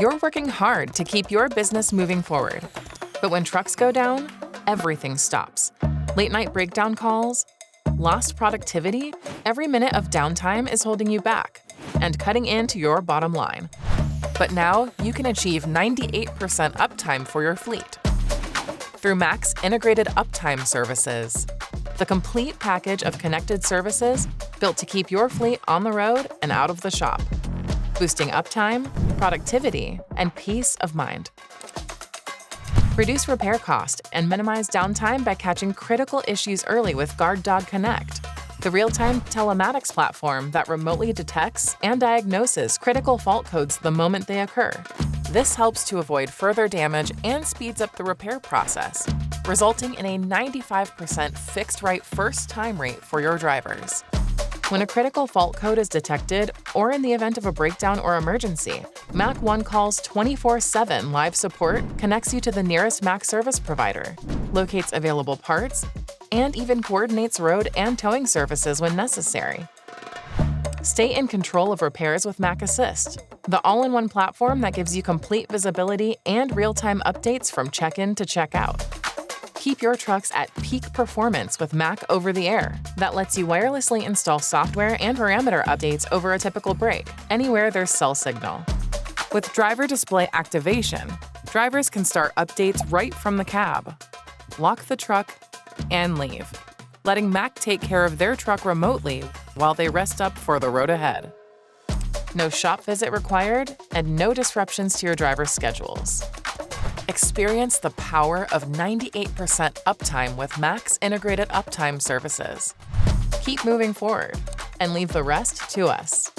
You're working hard to keep your business moving forward. But when trucks go down, everything stops. Late night breakdown calls, lost productivity, every minute of downtime is holding you back and cutting into your bottom line. But now you can achieve 98% uptime for your fleet through Mack's Integrated Uptime Services, the complete package of connected services built to keep your fleet on the road and out of the shop, boosting uptime, productivity, and peace of mind. Reduce repair cost and minimize downtime by catching critical issues early with GuardDog Connect, the real-time telematics platform that remotely detects and diagnoses critical fault codes the moment they occur. This helps to avoid further damage and speeds up the repair process, resulting in a 95% fixed-right first-time rate for your drivers. When a critical fault code is detected, or in the event of a breakdown or emergency, Mack One Call's 24/7 live support connects you to the nearest Mack service provider, locates available parts, and even coordinates road and towing services when necessary. Stay in control of repairs with Mack Assist, the all-in-one platform that gives you complete visibility and real-time updates from check-in to check-out. Keep your trucks at peak performance with Mack Over-the-Air that lets you wirelessly install software and parameter updates over a typical break, anywhere there's cell signal. With driver display activation, drivers can start updates right from the cab, lock the truck, and leave, letting Mack take care of their truck remotely while they rest up for the road ahead. No shop visit required and no disruptions to your driver's schedules. Experience the power of 98% uptime with Mack's Integrated Uptime Services. Keep moving forward and leave the rest to us.